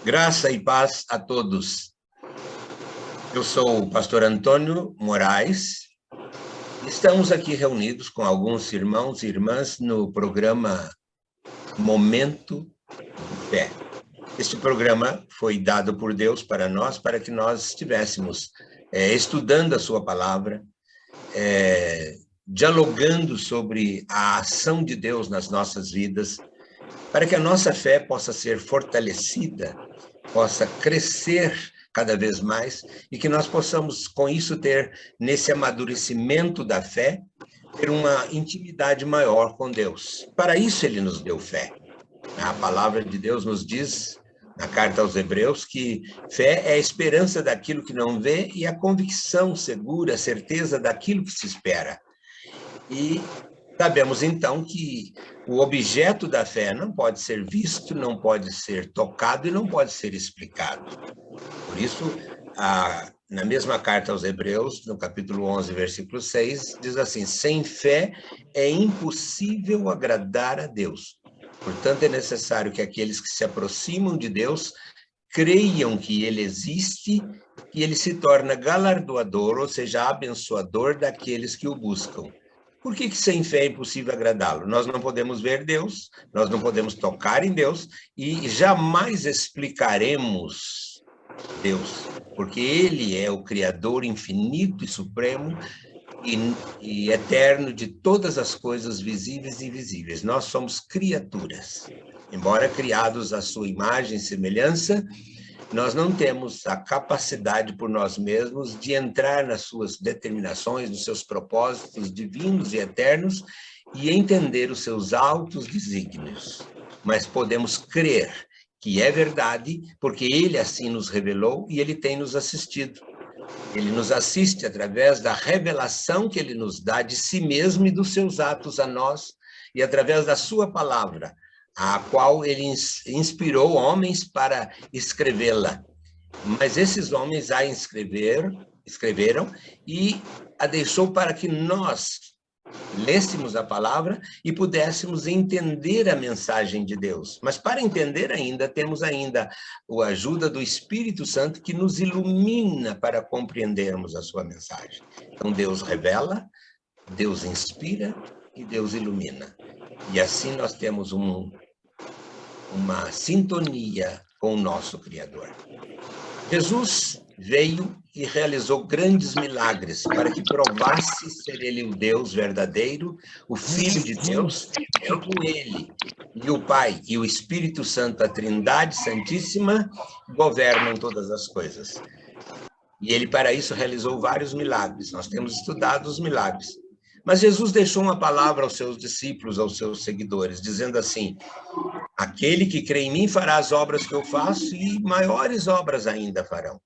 Graça e paz a todos. Eu sou o pastor Antônio Moraes. Estamos aqui reunidos com alguns irmãos e irmãs no programa Momento de Fé. Este programa foi dado por Deus para nós, para que nós estivéssemos estudando a sua palavra, dialogando sobre a ação de Deus nas nossas vidas, para que a nossa fé possa ser fortalecida, possa crescer cada vez mais e que nós possamos, com isso, ter, nesse amadurecimento da fé, ter uma intimidade maior com Deus. Para isso ele nos deu fé. A palavra de Deus nos diz, na carta aos Hebreus, que fé é a esperança daquilo que não vê e a convicção segura, a certeza daquilo que se espera. E sabemos, então, que o objeto da fé não pode ser visto, não pode ser tocado e não pode ser explicado. Por isso, na mesma carta aos Hebreus, no capítulo 11, versículo 6, diz assim: sem fé é impossível agradar a Deus. Portanto, é necessário que aqueles que se aproximam de Deus creiam que ele existe e ele se torna galardoador, ou seja, abençoador daqueles que o buscam. Por que sem fé é impossível agradá-lo? Nós não podemos ver Deus, nós não podemos tocar em Deus e jamais explicaremos Deus, porque ele é o Criador infinito e supremo e eterno de todas as coisas visíveis e invisíveis. Nós somos criaturas. Embora criados à sua imagem e semelhança, nós não temos a capacidade por nós mesmos de entrar nas suas determinações, nos seus propósitos divinos e eternos e entender os seus altos desígnios. Mas podemos crer que é verdade, porque ele assim nos revelou e ele tem nos assistido. Ele nos assiste através da revelação que ele nos dá de si mesmo e dos seus atos a nós, e através da sua palavra, a qual ele inspirou homens para escrevê-la. Mas esses homens a escreveram e a deixou para que nós lêssemos a palavra e pudéssemos entender a mensagem de Deus. Mas para entender ainda, temos ainda a ajuda do Espírito Santo que nos ilumina para compreendermos a sua mensagem. Então Deus revela, Deus inspira e Deus ilumina. E assim nós temos uma sintonia com o nosso Criador. Jesus veio e realizou grandes milagres para que provasse ser ele o Deus verdadeiro, o Filho de Deus, e que com ele e o Pai e o Espírito Santo, a Trindade Santíssima, governam todas as coisas. E ele, para isso, realizou vários milagres. Nós temos estudado os milagres. Mas Jesus deixou uma palavra aos seus discípulos, aos seus seguidores, dizendo assim: aquele que crê em mim fará as obras que eu faço e maiores obras ainda farão.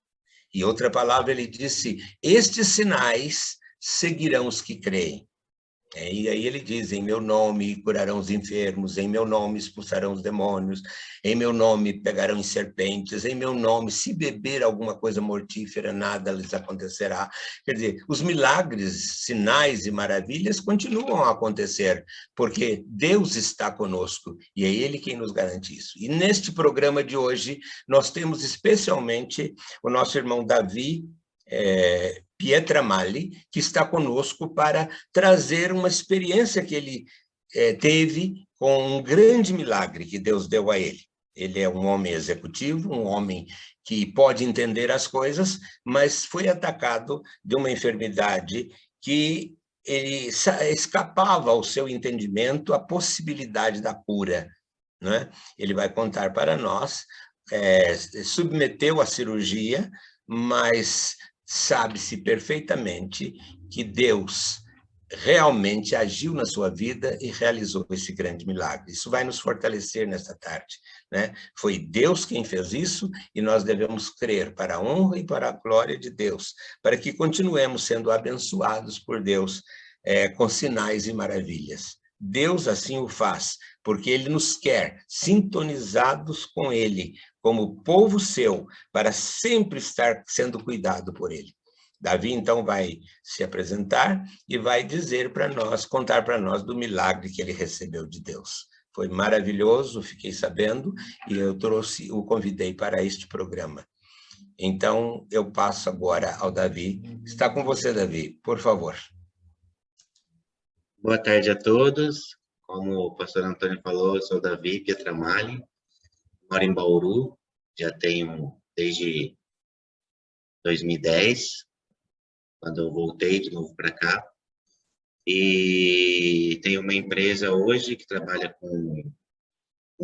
E outra palavra ele disse: estes sinais seguirão os que creem. E aí ele diz: em meu nome curarão os enfermos, em meu nome expulsarão os demônios, em meu nome pegarão em serpentes, em meu nome, se beber alguma coisa mortífera, nada lhes acontecerá. Quer dizer, os milagres, sinais e maravilhas continuam a acontecer, porque Deus está conosco e é Ele quem nos garante isso. E neste programa de hoje, nós temos especialmente o nosso irmão Davi Pietramali, que está conosco para trazer uma experiência que ele teve com um grande milagre que Deus deu a ele. Ele é um homem executivo, um homem que pode entender as coisas, mas foi atacado de uma enfermidade que ele escapava ao seu entendimento a possibilidade da cura, né? Ele vai contar para nós, submeteu à cirurgia, mas sabe-se perfeitamente que Deus realmente agiu na sua vida e realizou esse grande milagre. Isso vai nos fortalecer nesta tarde, né? Foi Deus quem fez isso e nós devemos crer para a honra e para a glória de Deus, para que continuemos sendo abençoados por Deus com sinais e maravilhas. Deus assim o faz, porque ele nos quer sintonizados com ele, como povo seu, para sempre estar sendo cuidado por ele. Davi, então, vai se apresentar e vai dizer para nós, contar para nós do milagre que ele recebeu de Deus. Foi maravilhoso, fiquei sabendo, e eu o convidei para este programa. Então, eu passo agora ao Davi. Está com você, Davi, por favor. Boa tarde a todos. Como o pastor Antônio falou, eu sou Davi Pietramalli, moro em Bauru, já tenho desde 2010, quando eu voltei de novo para cá. E tenho uma empresa hoje que trabalha com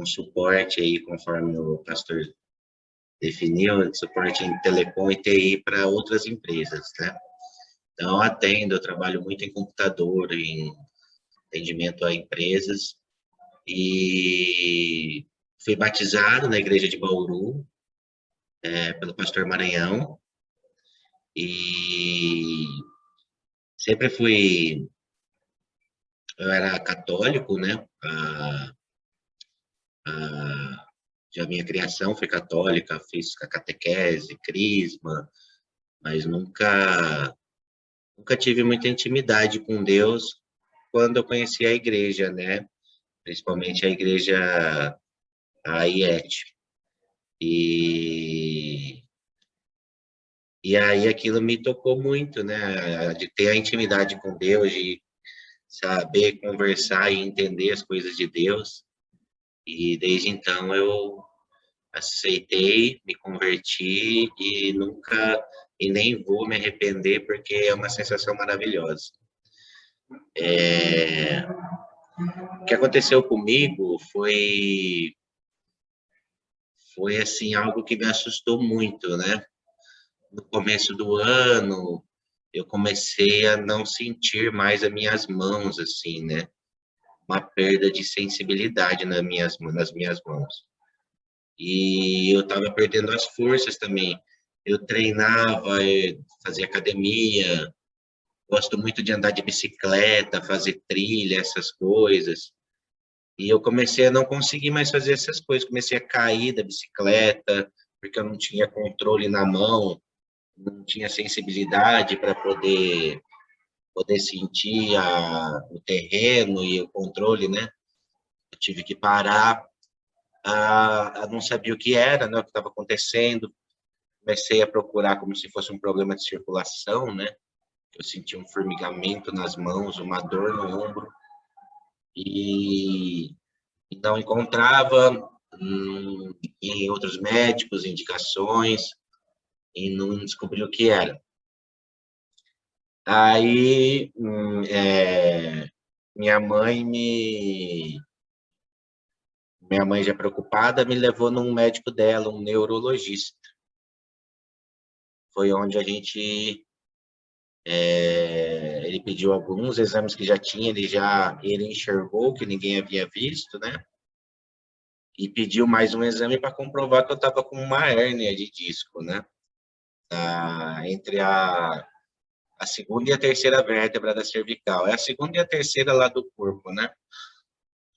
suporte aí, conforme o pastor definiu, suporte em telecom e TI para outras empresas, né? Então, atendo, eu trabalho muito em computador, em atendimento a empresas, e fui batizado na igreja de Bauru, pelo pastor Maranhão, e sempre eu era católico, né? Já minha criação foi católica, fiz a catequese, crisma, mas nunca tive muita intimidade com Deus quando eu conheci a igreja, né? Principalmente a igreja, a IET. E aí aquilo me tocou muito, né? De ter a intimidade com Deus, de saber conversar e entender as coisas de Deus. E desde então eu aceitei, me converti e nem vou me arrepender, porque é uma sensação maravilhosa. O que aconteceu comigo foi assim, algo que me assustou muito, né? No começo do ano, eu comecei a não sentir mais as minhas mãos, assim, né? Uma perda de sensibilidade nas minhas mãos. E eu estava perdendo as forças também. Eu treinava, fazia academia, gosto muito de andar de bicicleta, fazer trilha, essas coisas. E eu comecei a não conseguir mais fazer essas coisas. Comecei a cair da bicicleta, porque eu não tinha controle na mão, não tinha sensibilidade para poder sentir o terreno e o controle, né? Eu tive que parar, não sabia o que era, né? O que estava acontecendo. Comecei a procurar como se fosse um problema de circulação, né? Eu sentia um formigamento nas mãos, uma dor no ombro, e não encontrava em outros médicos indicações, e não descobri o que era. Aí, minha mãe minha mãe já preocupada me levou num médico dela, um neurologista. Foi onde ele pediu alguns exames que já tinha, ele enxergou que ninguém havia visto, né? E pediu mais um exame para comprovar que eu estava com uma hérnia de disco, né? Entre a segunda e a terceira vértebra da cervical. É a segunda e a terceira lá do corpo, né?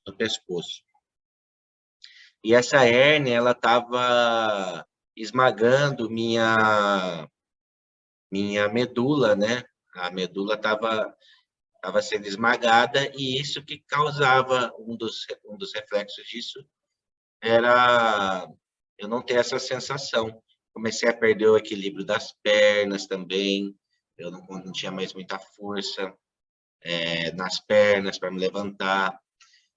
Do pescoço. E essa hérnia, ela estava esmagando minha medula, né? A medula estava sendo esmagada, e isso que causava, um dos reflexos disso era eu não ter essa sensação. Comecei a perder o equilíbrio das pernas também, eu não tinha mais muita força nas pernas para me levantar,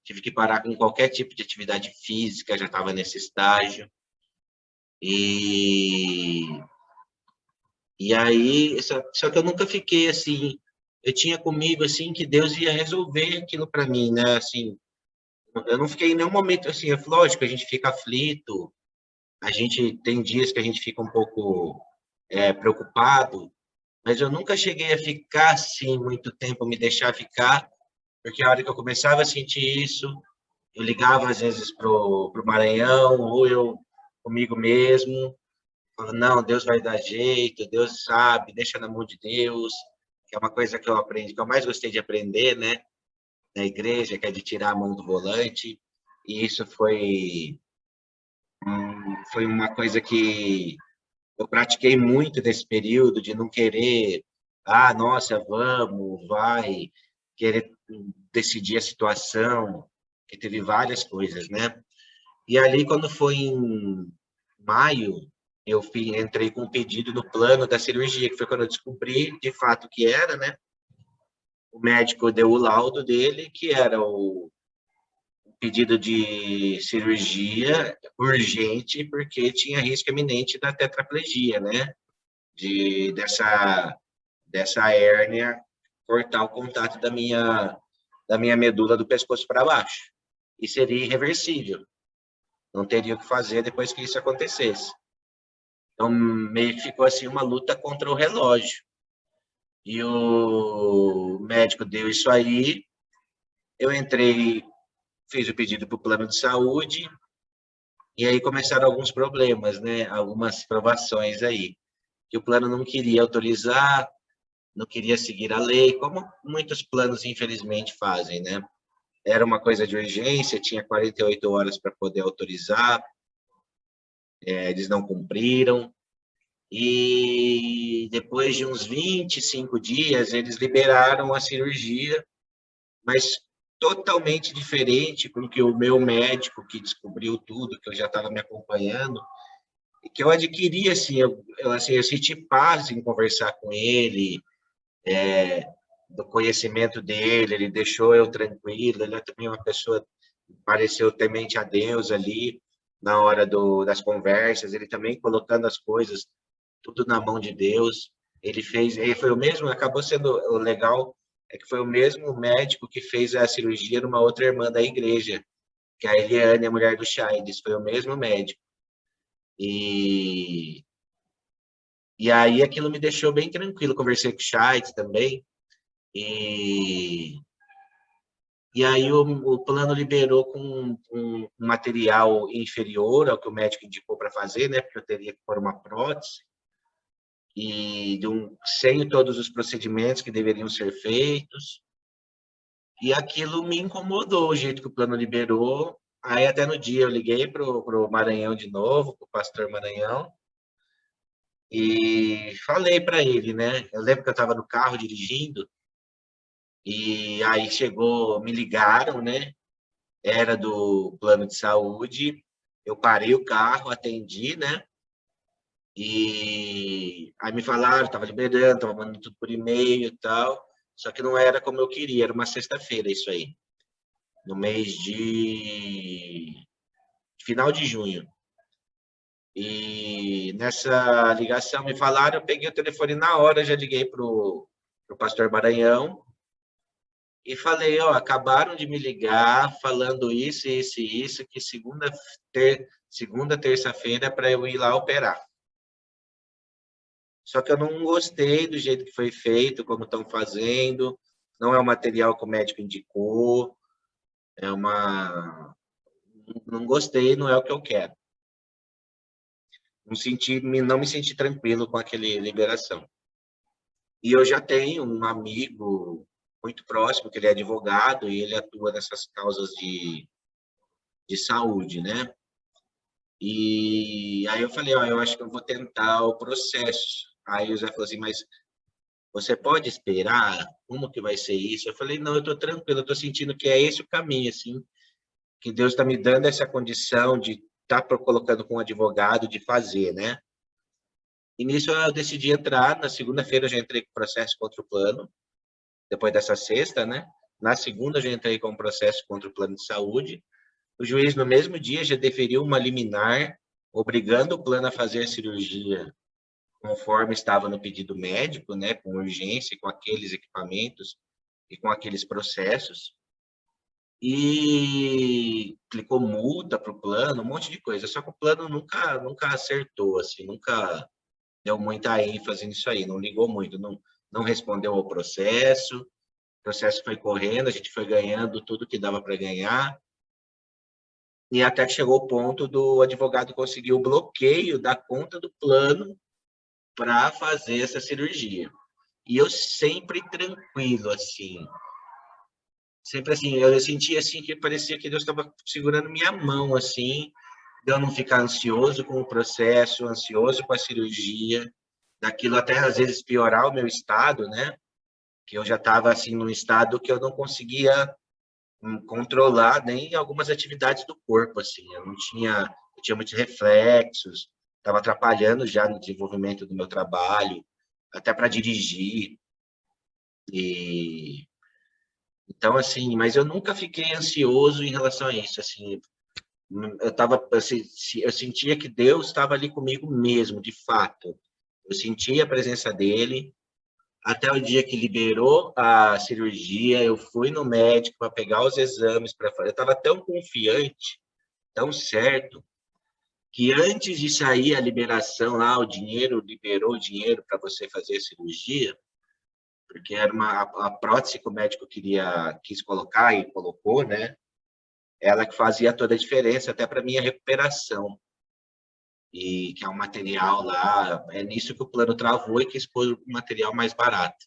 tive que parar com qualquer tipo de atividade física, já estava nesse estágio. E, e aí, só que eu nunca fiquei assim, eu tinha comigo assim que Deus ia resolver aquilo para mim, né? Assim, eu não fiquei em nenhum momento assim, lógico, a gente fica aflito, a gente tem dias que a gente fica um pouco preocupado, mas eu nunca cheguei a ficar assim muito tempo, me deixar ficar, porque a hora que eu começava a sentir isso, eu ligava às vezes pro Maranhão, ou eu comigo mesmo, falando, não, Deus vai dar jeito, Deus sabe, deixa na mão de Deus, que é uma coisa que eu aprendi, que eu mais gostei de aprender, né, na igreja, que é de tirar a mão do volante, e isso foi uma coisa que eu pratiquei muito nesse período, de não querer, nossa, vamos, vai, querer decidir a situação. que teve várias coisas, né? E ali, quando foi em maio, eu entrei com um pedido no plano da cirurgia, que foi quando eu descobri de fato o que era, né? O médico deu o laudo dele, que era o pedido de cirurgia urgente, porque tinha risco iminente da tetraplegia, né? Dessa hérnia cortar o contato da minha medula do pescoço para baixo. E seria irreversível. Não teria o que fazer depois que isso acontecesse. Então, meio que ficou assim uma luta contra o relógio. E o médico deu isso aí, eu entrei, fiz o pedido para o plano de saúde, e aí começaram alguns problemas, né? Algumas provações aí, que o plano não queria autorizar, não queria seguir a lei, como muitos planos, infelizmente, fazem, né? Era uma coisa de urgência, tinha 48 horas para poder autorizar, eles não cumpriram, e depois de uns 25 dias, eles liberaram a cirurgia, mas totalmente diferente com o que o meu médico, que descobriu tudo, que eu já estava me acompanhando, e que eu adquiri, assim, assim, eu senti paz em conversar com ele, do conhecimento dele, ele deixou eu tranquilo, ele é também uma pessoa que pareceu temente a Deus ali, na hora das conversas, ele também colocando as coisas tudo na mão de Deus. Ele foi o mesmo, acabou sendo o legal, é que foi o mesmo médico que fez a cirurgia numa outra irmã da igreja, que é a Eliane, a mulher do Chaines, foi o mesmo médico. E, e aí aquilo me deixou bem tranquilo, conversei com o Chaines também, e, e aí o plano liberou com um material inferior ao que o médico indicou para fazer, né, porque eu teria que pôr uma prótese, e sem todos os procedimentos que deveriam ser feitos, e aquilo me incomodou, o jeito que o plano liberou. Aí até no dia eu liguei pro Maranhão de novo, pro pastor Maranhão, e falei para ele, né? Eu lembro que eu estava no carro dirigindo, e aí chegou, me ligaram, né? Era do plano de saúde, eu parei o carro, atendi, né? E aí me falaram, estava liberando, estava mandando tudo por e-mail e tal, só que não era como eu queria, era uma sexta-feira isso aí, no mês de final de junho. E nessa ligação me falaram, eu peguei o telefone na hora, já liguei pro pastor Maranhão e falei, ó, acabaram de me ligar falando isso, que segunda, terça-feira é para eu ir lá operar. Só que eu não gostei do jeito que foi feito, como estão fazendo, não é o material que o médico indicou, não gostei, não é o que eu quero. Não me senti tranquilo com aquele liberação. E eu já tenho um amigo muito próximo, que ele é advogado, e ele atua nessas causas de saúde, né? E aí eu falei, ó, eu acho que eu vou tentar o processo. Aí o Zé falou assim, mas você pode esperar? Como que vai ser isso? Eu falei, não, eu estou tranquilo, eu estou sentindo que é esse o caminho, assim, que Deus está me dando essa condição de estar colocando com um advogado, de fazer, né? E nisso eu decidi entrar, na segunda-feira eu já entrei com processo contra o plano, depois dessa sexta, né? Na segunda eu já entrei com processo contra o plano de saúde. O juiz, no mesmo dia, já deferiu uma liminar, obrigando o plano a fazer a cirurgia conforme estava no pedido médico, né? Com urgência, com aqueles equipamentos e com aqueles processos. E aplicou multa para o plano, um monte de coisa. Só que o plano nunca acertou, assim, nunca deu muita ênfase nisso aí, não ligou muito, não respondeu ao processo, o processo foi correndo, a gente foi ganhando tudo que dava para ganhar, e até que chegou o ponto do advogado conseguir o bloqueio da conta do plano para fazer essa cirurgia. E eu sempre tranquilo, assim, sempre assim, eu sentia assim que parecia que Deus estava segurando minha mão, assim, de eu não ficar ansioso com o processo, ansioso com a cirurgia, daquilo até às vezes piorar o meu estado, né? Que eu já estava assim num estado que eu não conseguia controlar nem algumas atividades do corpo, assim. Eu tinha muitos reflexos, estava atrapalhando já no desenvolvimento do meu trabalho, até para dirigir. E então, assim, mas eu nunca fiquei ansioso em relação a isso, assim. Eu tava, assim, eu sentia que Deus estava ali comigo mesmo, de fato. Eu sentia a presença dele. Até o dia que liberou a cirurgia, eu fui no médico para pegar os exames para fazer. Eu estava tão confiante, tão certo, que antes de sair a liberação lá, o dinheiro, liberou o dinheiro para você fazer a cirurgia, porque era a prótese que o médico quis colocar e colocou, né? Ela que fazia toda a diferença, até para minha recuperação. E que é um material lá, é nisso que o plano travou e quis pôr um material mais barato.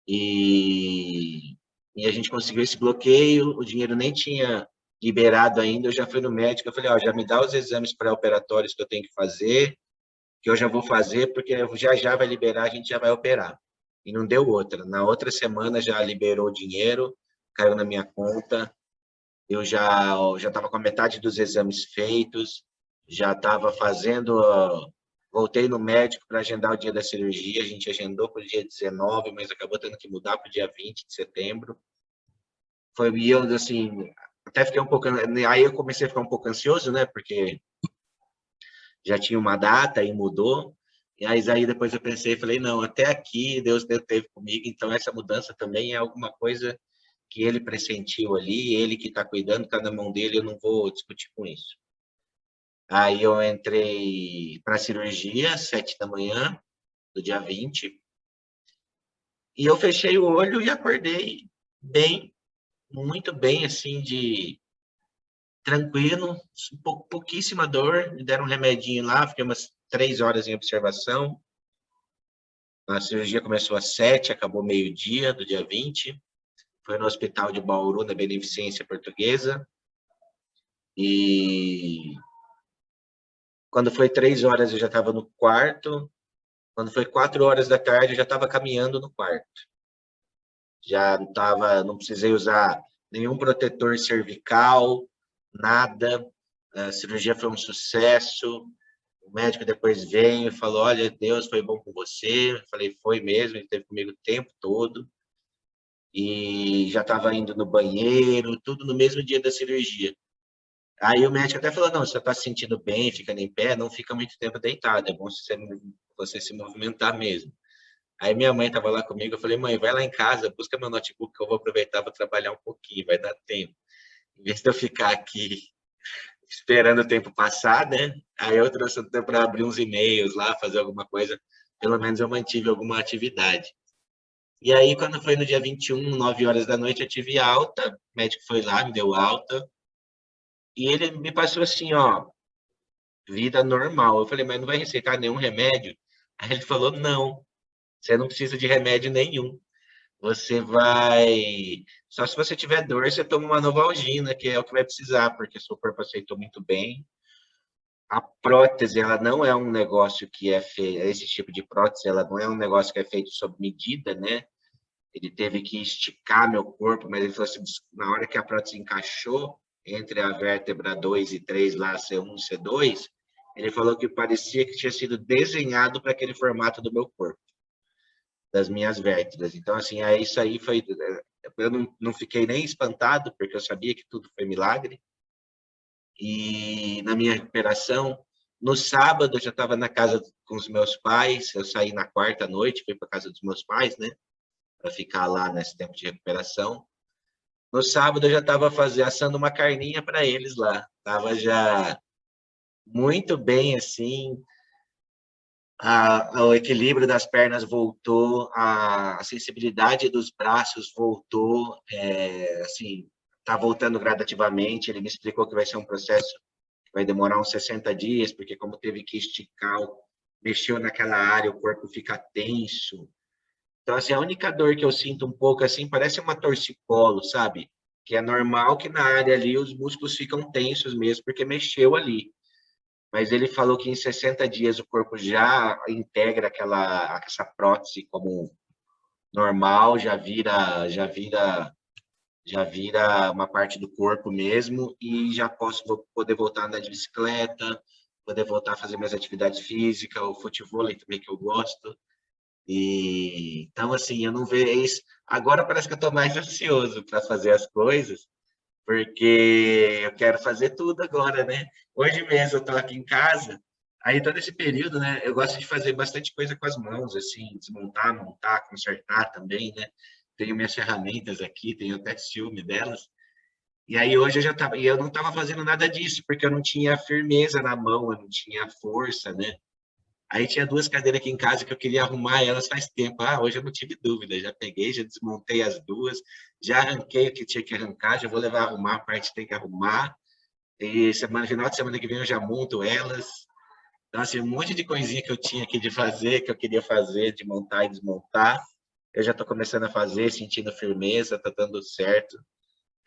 E, e a gente conseguiu esse bloqueio, o dinheiro nem tinha liberado ainda, eu já fui no médico, eu falei, ó, já me dá os exames pré-operatórios que eu tenho que fazer, que eu já vou fazer, porque já já vai liberar, a gente já vai operar. E não deu outra. Na outra semana já liberou o dinheiro, caiu na minha conta, eu já estava com a metade dos exames feitos, já estava fazendo, voltei no médico para agendar o dia da cirurgia, a gente agendou para o dia 19, mas acabou tendo que mudar para o dia 20 de setembro. Foi, e eu, assim, até fiquei um pouco, aí eu comecei a ficar um pouco ansioso, né, porque já tinha uma data e mudou, e aí depois eu pensei, falei, não, até aqui Deus esteve comigo, então essa mudança também é alguma coisa que ele pressentiu ali, ele que está cuidando, está na mão dele, eu não vou discutir com isso. Aí eu entrei para a cirurgia às 7 da manhã do dia 20, e eu fechei o olho e acordei bem, muito bem, assim, de tranquilo, pouquíssima dor, me deram um remedinho lá, fiquei umas 3 horas em observação. A cirurgia começou às 7, acabou meio-dia do dia 20. Foi no hospital de Bauru, na Beneficência Portuguesa. E quando foi 3 horas eu já estava no quarto. Quando foi 4 horas da tarde eu já estava caminhando no quarto. Já não precisei usar nenhum protetor cervical, nada. A cirurgia foi um sucesso. O médico depois veio e falou, olha, Deus foi bom com você. Eu falei, foi mesmo, ele esteve comigo o tempo todo. E já estava indo no banheiro, tudo no mesmo dia da cirurgia. Aí o médico até falou, não, você está se sentindo bem, ficando em pé, não fica muito tempo deitado, é bom você se movimentar mesmo. Aí minha mãe estava lá comigo, eu falei, mãe, vai lá em casa, busca meu notebook que eu vou aproveitar para trabalhar um pouquinho, vai dar tempo. Em vez de eu ficar aqui esperando o tempo passar, né? Aí eu trouxe o tempo para abrir uns e-mails lá, fazer alguma coisa, pelo menos eu mantive alguma atividade. E aí, quando foi no dia 21, 9 horas da noite, eu tive alta, o médico foi lá, me deu alta, e ele me passou assim, ó, vida normal. Eu falei, mas não vai receitar nenhum remédio? Aí ele falou, não, você não precisa de remédio nenhum. Você vai... Só se você tiver dor, você toma uma Novalgina, que é o que vai precisar, porque seu corpo aceitou muito bem. A prótese, ela não é um negócio que é feito... Esse tipo de prótese, ela não é um negócio que é feito sob medida, né? Ele teve que esticar meu corpo, mas ele falou assim, na hora que a prótese encaixou entre a vértebra 2 e 3, lá, C1 e C2, ele falou que parecia que tinha sido desenhado para aquele formato do meu corpo, das minhas vértebras. Então, assim, isso aí foi... Eu não fiquei nem espantado, porque eu sabia que tudo foi milagre. E na minha recuperação, no sábado, eu já estava na casa com os meus pais, eu saí na quarta noite, fui para casa dos meus pais, né? Para ficar lá nesse tempo de recuperação. No sábado eu já estava assando uma carninha para eles lá. Estava já muito bem, assim, o equilíbrio das pernas voltou, a sensibilidade dos braços voltou, assim, está voltando gradativamente. Ele me explicou que vai ser um processo que vai demorar uns 60 dias, porque como teve que esticar, mexeu naquela área, o corpo fica tenso. Então, assim, a única dor que eu sinto um pouco, assim, parece uma torcicolo, sabe? Que é normal que na área ali os músculos ficam tensos mesmo, porque mexeu ali. Mas ele falou que em 60 dias o corpo já integra essa prótese como normal, já vira uma parte do corpo mesmo, e já posso poder voltar a andar de bicicleta, poder voltar a fazer minhas atividades físicas, o futevôlei também que eu gosto. E então, assim, eu não vejo isso. Agora parece que eu estou mais ansioso para fazer as coisas, porque eu quero fazer tudo agora, né? Hoje mesmo eu estou aqui em casa, aí todo esse período, né? Eu gosto de fazer bastante coisa com as mãos, assim, desmontar, montar, consertar também, né? Tenho minhas ferramentas aqui, tenho até ciúme delas. E aí hoje eu já tava, e eu não estava fazendo nada disso, porque eu não tinha firmeza na mão, eu não tinha força, né? Aí tinha duas cadeiras aqui em casa que eu queria arrumar elas faz tempo. Ah, hoje eu não tive dúvida, já peguei, já desmontei as duas, já arranquei o que tinha que arrancar, já vou levar a arrumar a parte que tem que arrumar. E final de semana que vem eu já monto elas. Então, assim, um monte de coisinha que eu tinha aqui de fazer, que eu queria fazer, de montar e desmontar, eu já estou começando a fazer, sentindo firmeza, está dando certo.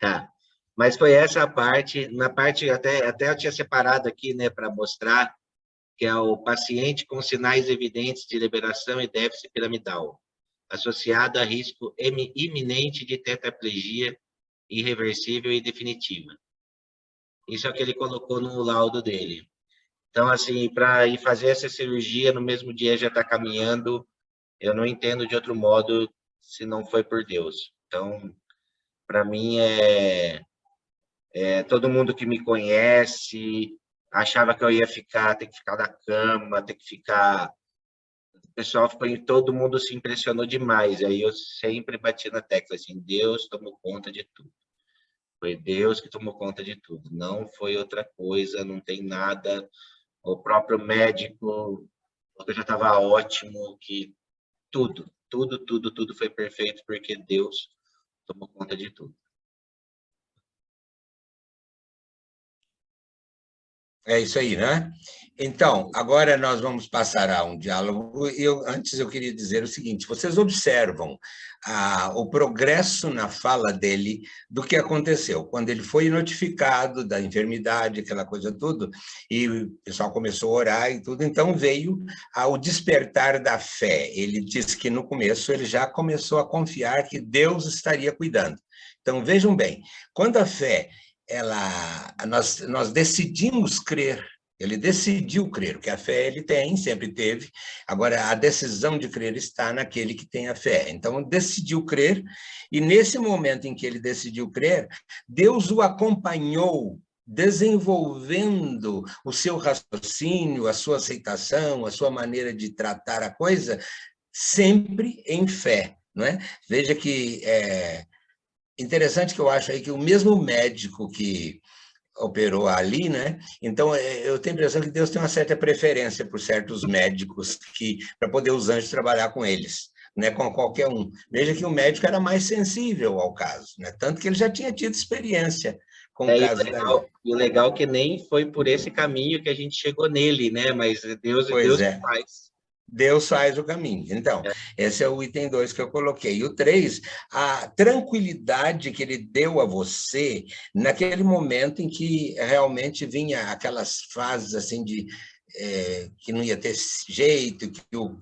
Tá. Mas foi essa a parte, na parte, até eu tinha separado aqui, né, para mostrar, que é o paciente com sinais evidentes de liberação e déficit piramidal, associado a risco iminente de tetraplegia irreversível e definitiva. Isso é o que ele colocou no laudo dele. Então, assim, para ir fazer essa cirurgia no mesmo dia já está caminhando, eu não entendo de outro modo se não foi por Deus. Então, para mim, todo mundo que me conhece achava que eu ia ficar, ter que ficar na cama, ter que ficar. O pessoal ficou, todo mundo se impressionou demais. Aí eu sempre bati na tecla assim: Deus tomou conta de tudo. Foi Deus que tomou conta de tudo. Não foi outra coisa, não tem nada. O próprio médico, eu já estava ótimo, que tudo foi perfeito porque Deus tomou conta de tudo. É isso aí, né? Então, agora nós vamos passar a um diálogo. Antes eu queria dizer o seguinte: vocês observam o progresso na fala dele do que aconteceu quando ele foi notificado da enfermidade, aquela coisa tudo, e o pessoal começou a orar e tudo. Então veio ao despertar da fé. Ele disse que no começo ele já começou a confiar que Deus estaria cuidando. Então vejam bem, quando a fé nós decidimos crer, ele decidiu crer, porque a fé ele tem, sempre teve, agora a decisão de crer está naquele que tem a fé. Então, decidiu crer, e nesse momento em que ele decidiu crer, Deus o acompanhou, desenvolvendo o seu raciocínio, a sua aceitação, a sua maneira de tratar a coisa, sempre em fé, não é? Veja que interessante que eu acho aí que o mesmo médico que operou ali, né? Então, eu tenho a impressão que Deus tem uma certa preferência por certos médicos que para poder os anjos trabalhar com eles, né? Com qualquer um. Veja que o médico era mais sensível ao caso, né? Tanto que ele já tinha tido experiência com o caso dali. E o legal é que nem foi por esse caminho que a gente chegou nele, né? Mas Deus Pois que é. faz. Deus faz o caminho. Então, esse é o item 2 que eu coloquei. E o 3, a tranquilidade que ele deu a você naquele momento em que realmente vinha aquelas fases assim de que não ia ter jeito,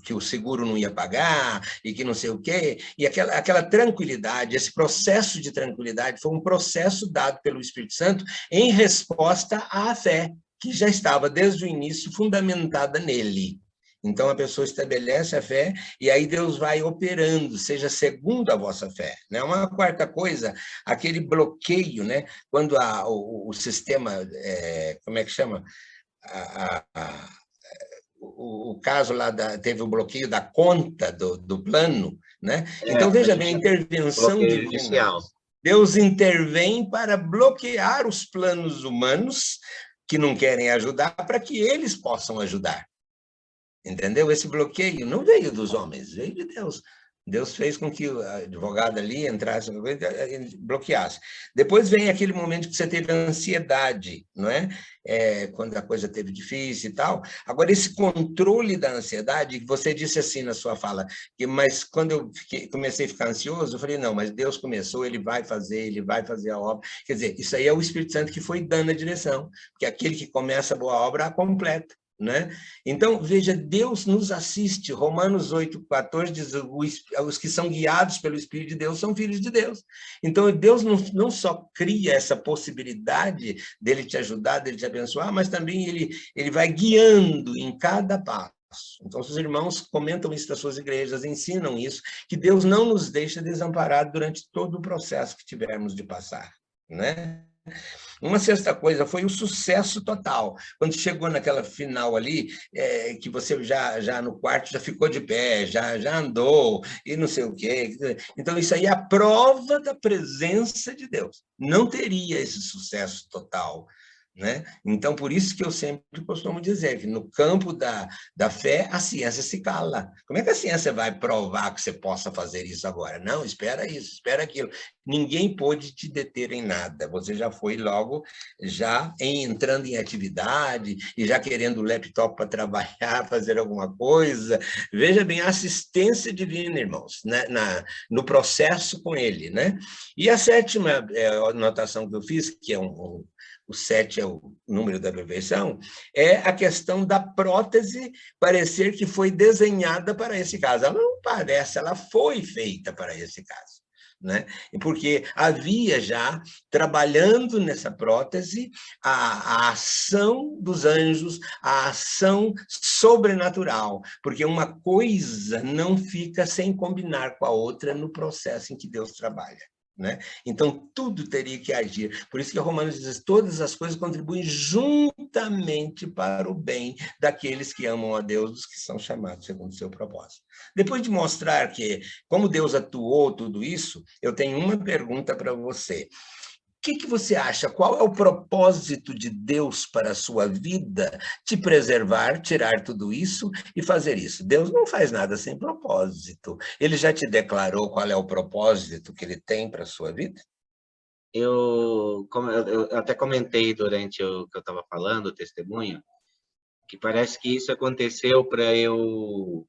que o seguro não ia pagar, e que não sei o quê, e aquela tranquilidade, esse processo de tranquilidade foi um processo dado pelo Espírito Santo em resposta à fé, que já estava desde o início fundamentada nele. Então, a pessoa estabelece a fé e aí Deus vai operando, seja segundo a vossa fé. Né? Uma quarta coisa, aquele bloqueio, né? Quando o sistema, como é que chama? O caso lá teve o bloqueio da conta do plano, né? Então, veja bem, a intervenção divina. Deus intervém para bloquear os planos humanos que não querem ajudar para que eles possam ajudar. Entendeu? Esse bloqueio não veio dos homens, veio de Deus. Deus fez com que o advogado ali entrasse, bloqueasse. Depois vem aquele momento que você teve ansiedade, não é? Quando a coisa teve difícil e tal. Agora, esse controle da ansiedade, você disse assim na sua fala, mas quando eu comecei a ficar ansioso, eu falei, não, mas Deus começou, ele vai fazer a obra. Quer dizer, isso aí é o Espírito Santo que foi dando a direção, porque aquele que começa a boa obra, a completa. né? Então, veja, Deus nos assiste. Romanos 8,14 diz: os que são guiados pelo Espírito de Deus são filhos de Deus. Então, Deus não só cria essa possibilidade dele te ajudar, dele te abençoar, mas também ele vai guiando em cada passo. Então, os irmãos comentam isso das suas igrejas, ensinam isso, que Deus não nos deixa desamparados durante todo o processo que tivermos de passar, né? Uma sexta coisa foi o sucesso total. Quando chegou naquela final ali, que você já no quarto já ficou de pé, já andou, e não sei o quê. Então, isso aí é a prova da presença de Deus. Não teria esse sucesso total, né? Então, por isso que eu sempre costumo dizer que no campo da fé, a ciência se cala. Como é que a ciência vai provar que você possa fazer isso agora? Não, espera isso, espera aquilo. Ninguém pôde te deter em nada. Você já foi logo, já entrando em atividade e já querendo o laptop para trabalhar, fazer alguma coisa. Veja bem, a assistência divina, irmãos, né? No processo com ele, né? E a sétima anotação que eu fiz, que é o 7 é o número da perfeição, é a questão da prótese parecer que foi desenhada para esse caso. Ela não parece, ela foi feita para esse caso, né? Porque havia já, trabalhando nessa prótese, a ação dos anjos, a ação sobrenatural, porque uma coisa não fica sem combinar com a outra no processo em que Deus trabalha, né? Então, tudo teria que agir. Por isso que Romanos diz: todas as coisas contribuem juntamente para o bem daqueles que amam a Deus, dos que são chamados segundo o seu propósito. Depois de mostrar como Deus atuou tudo isso, eu tenho uma pergunta para você. O que você acha? Qual é o propósito de Deus para a sua vida? Te preservar, tirar tudo isso e fazer isso. Deus não faz nada sem propósito. Ele já te declarou qual é o propósito que ele tem para a sua vida? Eu até comentei durante o que eu estava falando, o testemunho, que parece que isso aconteceu para eu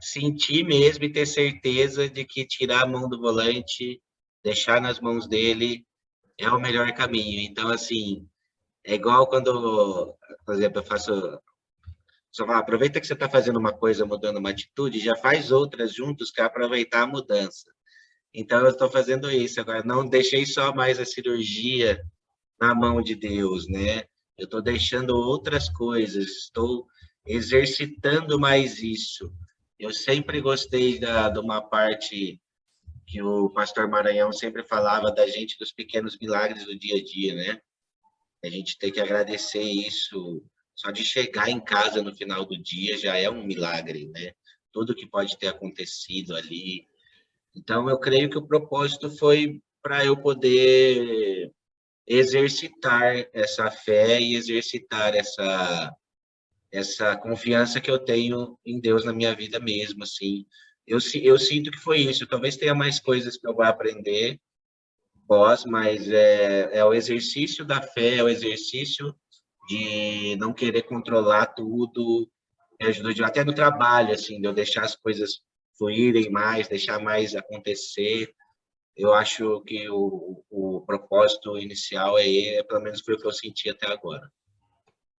sentir mesmo e ter certeza de que tirar a mão do volante, deixar nas mãos dele, é o melhor caminho. Então, assim, é igual quando, por exemplo, eu faço. Só fala, aproveita que você está fazendo uma coisa, mudando uma atitude, já faz outras juntos, que é aproveitar a mudança. Então, eu estou fazendo isso. Agora, não deixei só mais a cirurgia na mão de Deus, né? Eu estou deixando outras coisas, estou exercitando mais isso. Eu sempre gostei de uma parte que o pastor Maranhão sempre falava da gente, dos pequenos milagres do dia a dia, né? A gente tem que agradecer isso. Só de chegar em casa no final do dia já é um milagre, né? Tudo que pode ter acontecido ali. Então, eu creio que o propósito foi para eu poder exercitar essa fé e exercitar essa confiança que eu tenho em Deus na minha vida mesmo, assim. Eu sinto que foi isso. Talvez tenha mais coisas que eu vou aprender pós, mas é o exercício da fé, é o exercício de não querer controlar tudo, me ajudou até no trabalho, assim, de eu deixar as coisas fluírem mais, deixar mais acontecer. Eu acho que o propósito inicial pelo menos foi o que eu senti até agora.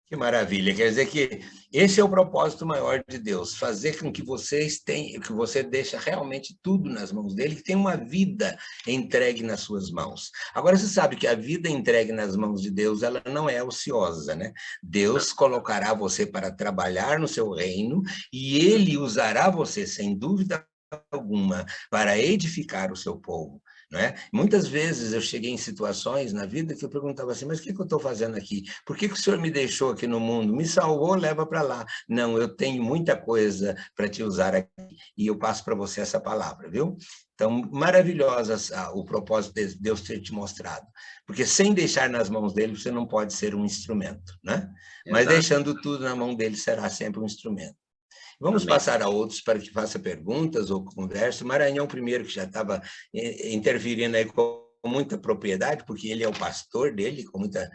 Que maravilha! Quer dizer que esse é o propósito maior de Deus, fazer com que vocês tenham, que você deixe realmente tudo nas mãos dele, que tem uma vida entregue nas suas mãos. Agora, você sabe que a vida entregue nas mãos de Deus, ela não é ociosa, né? Deus colocará você para trabalhar no seu reino e ele usará você, sem dúvida alguma, para edificar o seu povo. Né? Muitas vezes eu cheguei em situações na vida que eu perguntava assim: mas o que eu estou fazendo aqui? Por que o senhor me deixou aqui no mundo? Me salvou, leva para lá. Não, eu tenho muita coisa para te usar aqui e eu passo para você essa palavra, viu? Então, maravilhosa o propósito de Deus ter te mostrado. Porque sem deixar nas mãos dele, você não pode ser um instrumento, né? Mas Exato. deixando tudo na mão dele, será sempre um instrumento. Vamos Amém. passar a outros para que faça perguntas ou converse. O Maranhão, primeiro, que já estava interferindo aí com muita propriedade, porque ele é o pastor dele, com muita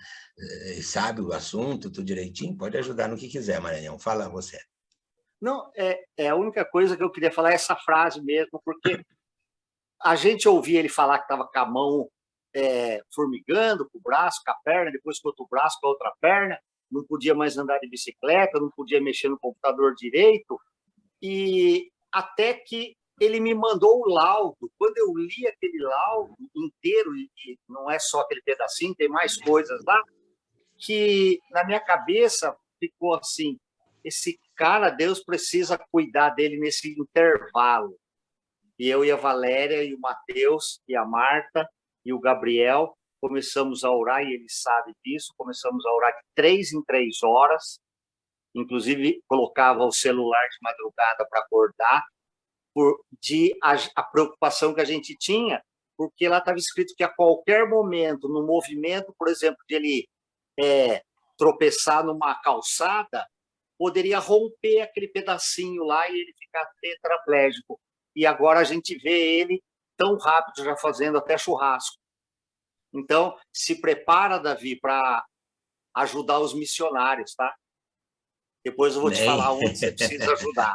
sabe o assunto, tudo direitinho. Pode ajudar no que quiser, Maranhão. Fala você. Não, a única coisa que eu queria falar é essa frase mesmo, porque a gente ouvia ele falar que estava com a mão formigando, com o braço, com a perna, depois com outro braço, com a outra perna, não podia mais andar de bicicleta, não podia mexer no computador direito, e até que ele me mandou o laudo. Quando eu li aquele laudo inteiro, e não é só aquele pedacinho, tem mais coisas lá, que na minha cabeça ficou assim, esse cara, Deus precisa cuidar dele nesse intervalo. E eu e a Valéria, e o Matheus, e a Marta, e o Gabriel, começamos a orar, e ele sabe disso, começamos a orar de 3 em 3 horas, inclusive colocava o celular de madrugada para acordar, a preocupação que a gente tinha, porque lá estava escrito que a qualquer momento, no movimento, por exemplo, de ele tropeçar numa calçada, poderia romper aquele pedacinho lá e ele ficar tetraplégico. E agora a gente vê ele tão rápido, já fazendo até churrasco. Então, se prepara, Davi, para ajudar os missionários, tá? Depois eu vou te falar onde você precisa ajudar.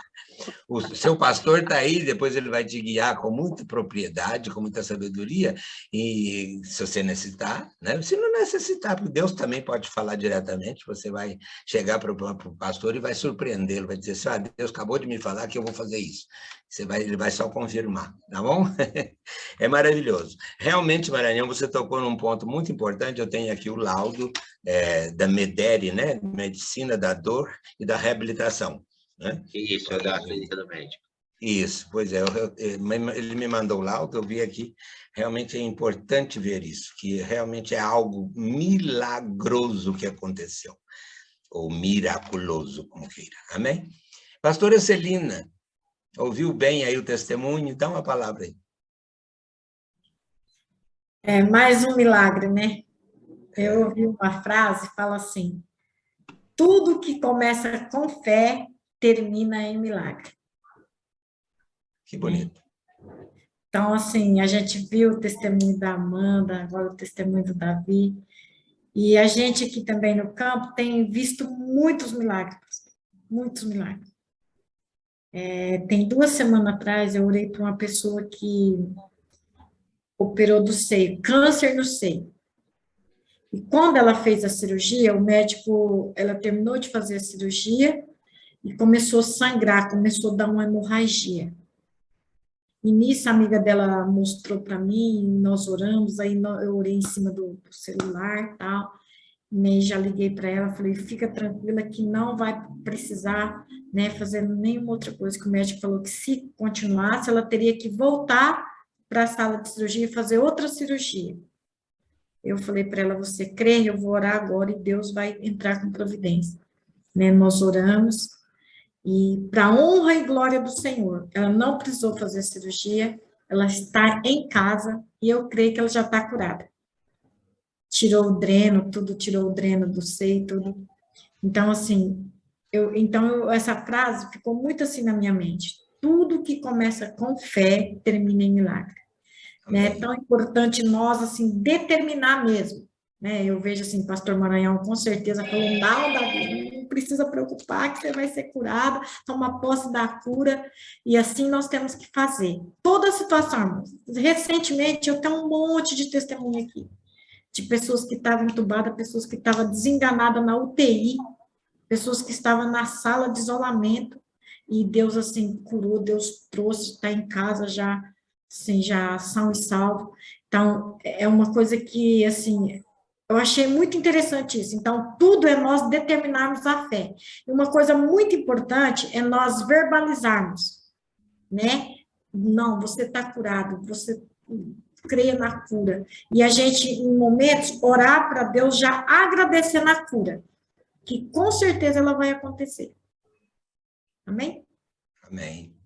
O seu pastor está aí, depois ele vai te guiar com muita propriedade, com muita sabedoria, e se você necessitar, né? Se não necessitar, porque Deus também pode falar diretamente, você vai chegar para o pastor e vai surpreendê-lo, vai dizer assim, Deus acabou de me falar que eu vou fazer isso. Ele vai só confirmar, tá bom? É maravilhoso. Realmente, Maranhão, você tocou num ponto muito importante, eu tenho aqui o laudo da MEDERI, né? Medicina da Dor e da Reabilitação. Né? Isso, é da clínica do médico. Isso, pois é, ele me mandou o laudo, eu vi aqui, realmente é importante ver isso, que realmente é algo milagroso que aconteceu, ou miraculoso, como queira, amém? Pastora Celina, ouviu bem aí o testemunho? Dá uma palavra aí. É mais um milagre, né? Eu ouvi uma frase, fala assim, tudo que começa com fé, termina em milagre. Que bonito. Então, assim, a gente viu o testemunho da Amanda, agora o testemunho do Davi, e a gente aqui também no campo tem visto muitos milagres, muitos milagres. Tem 2 semanas atrás, eu orei para uma pessoa que operou do seio, câncer no seio. E quando ela fez a cirurgia, o médico, ela terminou de fazer a cirurgia e começou a sangrar, começou a dar uma hemorragia. E nisso a amiga dela mostrou para mim, nós oramos, aí eu orei em cima do celular e tal, e já liguei para ela, falei, fica tranquila que não vai precisar, né, fazer nenhuma outra coisa, que o médico falou que se continuasse, ela teria que voltar para a sala de cirurgia e fazer outra cirurgia. Eu falei para ela, você crê? Eu vou orar agora e Deus vai entrar com providência. Né? Nós oramos e para a honra e glória do Senhor, ela não precisou fazer cirurgia, ela está em casa e eu creio que ela já está curada. Tirou o dreno, tirou o dreno do seio, tudo. Então, assim, essa frase ficou muito assim na minha mente. Tudo que começa com fé, termina em milagre. Né? É tão importante nós, assim, determinar mesmo, né? Eu vejo, assim, pastor Maranhão, com certeza, falou, não, Davi, não precisa preocupar que você vai ser curado, toma posse da cura, e assim nós temos que fazer. Toda a situação, recentemente, eu tenho um monte de testemunho aqui, de pessoas que estavam entubadas, pessoas que estavam desenganadas na UTI, pessoas que estavam na sala de isolamento, e Deus, assim, curou, Deus trouxe, está em casa já, assim, já são e salvo. Então, é uma coisa que, assim, eu achei muito interessante isso. Então, tudo é nós determinarmos a fé. E uma coisa muito importante é nós verbalizarmos, né? Não, você está curado, você crê na cura. E a gente, em momentos, orar para Deus já agradecer na cura, que com certeza ela vai acontecer. Amém? Amém.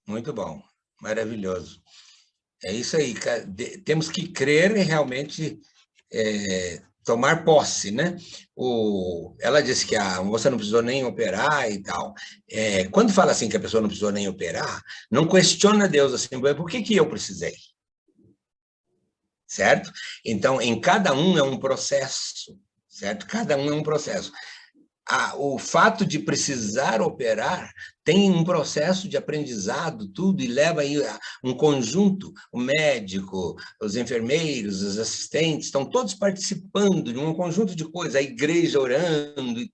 Muito bom. Maravilhoso. É isso aí, temos que crer e realmente tomar posse, né? Ela disse que a moça não precisou nem operar e tal. Quando fala assim que a pessoa não precisou nem operar, não questiona Deus assim, por que eu precisei? Certo? Então, em cada um é um processo, certo? Cada um é um processo. o fato de precisar operar tem um processo de aprendizado, tudo, e leva aí um conjunto, o médico, os enfermeiros, os assistentes, estão todos participando de um conjunto de coisas, a igreja orando e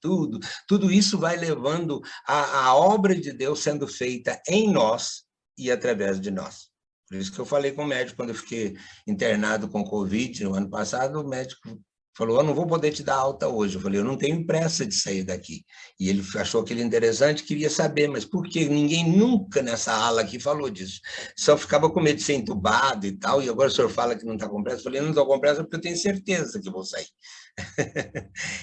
tudo isso vai levando a obra de Deus sendo feita em nós e através de nós. Por isso que eu falei com o médico, quando eu fiquei internado com Covid no ano passado, o médico falou, eu não vou poder te dar alta hoje. Eu falei, eu não tenho pressa de sair daqui. E ele achou aquilo interessante, queria saber, mas por quê? Ninguém nunca nessa ala aqui falou disso. Só ficava com medo de ser entubado e tal, e agora o senhor fala que não está com pressa. Eu falei, não estou com pressa porque eu tenho certeza que vou sair.